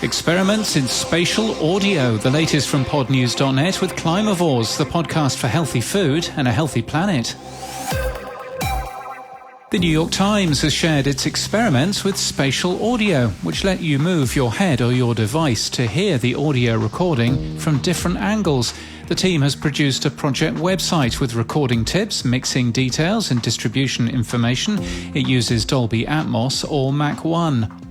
Experiments in spatial audio, the latest from Podnews.net with Climavores, the podcast for healthy food and a healthy planet. The New York Times has shared its experiments with spatial audio, which let you move your head or your device to hear the audio recording from different angles. The team has produced a project website with recording tips, mixing details and distribution information. It uses Dolby Atmos or Mach 1.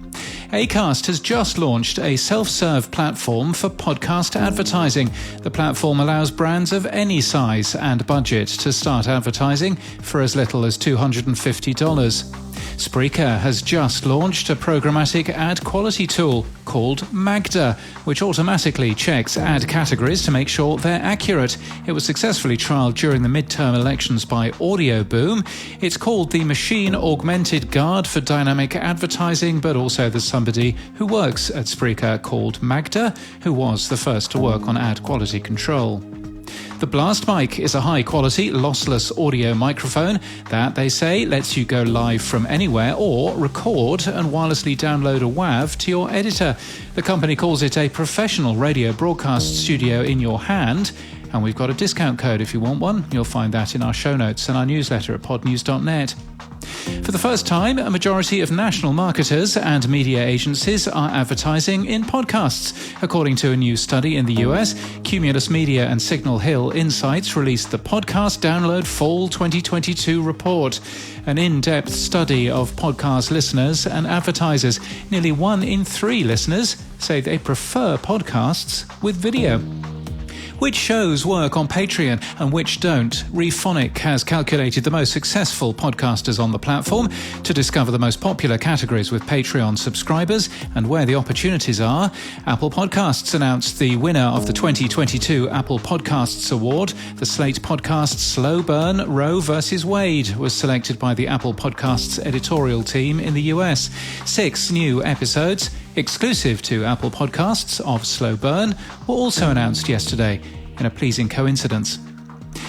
Acast has just launched a self-serve platform for podcast advertising. The platform allows brands of any size and budget to start advertising for as little as $250. Spreaker has just launched a programmatic ad quality tool called MAGDA, which automatically checks ad categories to make sure they're accurate. It was successfully trialled during the midterm elections by Audio Boom. It's called the Machine Augmented Guard for Dynamic Advertising, but also there's somebody who works at Spreaker called MAGDA, who was the first to work on ad quality control. The Blast Mic is a high-quality, lossless audio microphone that, they say, lets you go live from anywhere or record and wirelessly download a WAV to your editor. The company calls it a professional radio broadcast studio in your hand, and we've got a discount code if you want one. You'll find that in our show notes and our newsletter at podnews.net. For the first time, a majority of national marketers and media agencies are advertising in podcasts. According to a new study in the US, Cumulus Media and Signal Hill Insights released the Podcast Download Fall 2022 report, an in-depth study of podcast listeners and advertisers. Nearly 1 in 3 listeners say they prefer podcasts with video. Which shows work on Patreon and which don't? Rephonic has calculated the most successful podcasters on the platform to discover the most popular categories with Patreon subscribers and where the opportunities are. Apple Podcasts announced the winner of the 2022 Apple Podcasts Award. The Slate podcast Slow Burn Roe vs. Wade was selected by the Apple Podcasts editorial team in the US. 6 new episodes exclusive to Apple Podcasts of Slow Burn were also announced yesterday in a pleasing coincidence.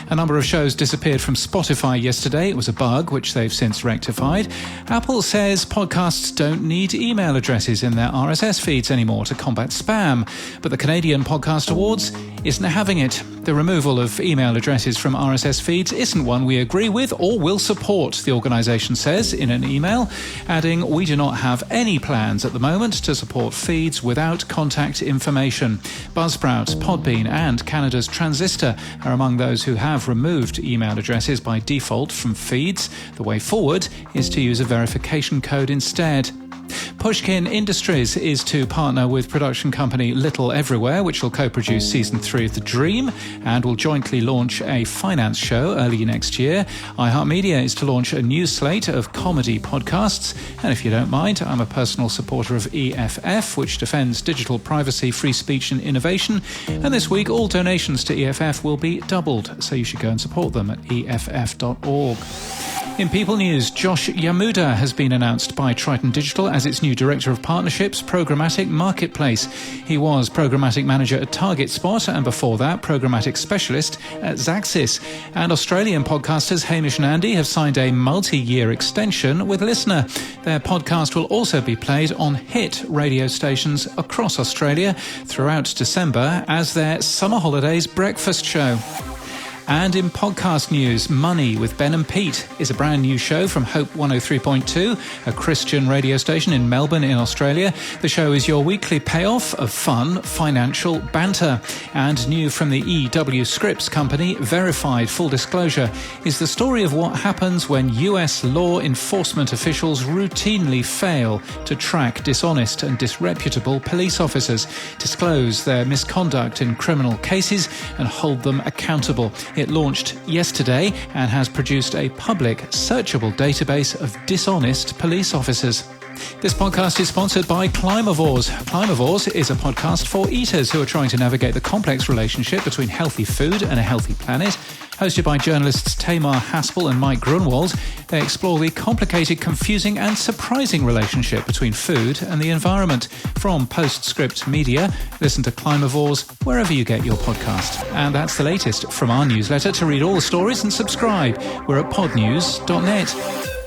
A number of shows disappeared from Spotify yesterday. It was a bug, which they've since rectified. Apple says podcasts don't need email addresses in their RSS feeds anymore to combat spam, but the Canadian Podcast Awards isn't having it. The removal of email addresses from RSS feeds isn't one we agree with or will support, the organisation says in an email, adding, "We do not have any plans at the moment to support feeds without contact information." Buzzsprout, Podbean and Canada's Transistor are among those who have removed email addresses by default from feeds. The way forward is to use a verification code instead. Pushkin Industries is to partner with production company Little Everywhere, which will co-produce season 3 of The Dream and will jointly launch a finance show early next year. iHeartMedia is to launch a new slate of comedy podcasts. And if you don't mind, I'm a personal supporter of EFF, which defends digital privacy, free speech and innovation. And this week, all donations to EFF will be doubled, so you should go and support them at EFF.org. In People News, Josh Yamuda has been announced by Triton Digital as its new Director of Partnerships, Programmatic Marketplace. He was Programmatic Manager at TargetSpot and before that, Programmatic Specialist at Xaxis. And Australian podcasters Hamish and Andy have signed a multi-year extension with Listener. Their podcast will also be played on hit radio stations across Australia throughout December as their summer holidays breakfast show. And in podcast news, Money with Ben and Pete is a brand new show from Hope 103.2, a Christian radio station in Melbourne in Australia. The show is your weekly payoff of fun, financial banter. And new from the EW Scripps company, Verified Full Disclosure, is the story of what happens when US law enforcement officials routinely fail to track dishonest and disreputable police officers, disclose their misconduct in criminal cases, and hold them accountable. It launched yesterday and has produced a public, searchable database of dishonest police officers. This podcast is sponsored by Climavores. Climavores is a podcast for eaters who are trying to navigate the complex relationship between healthy food and a healthy planet. Hosted by journalists Tamar Haspel and Mike Grunwald, they explore the complicated, confusing and surprising relationship between food and the environment. From Postscript Media, listen to Climavores wherever you get your podcast. And that's the latest from our newsletter. To read all the stories and subscribe, we're at podnews.net.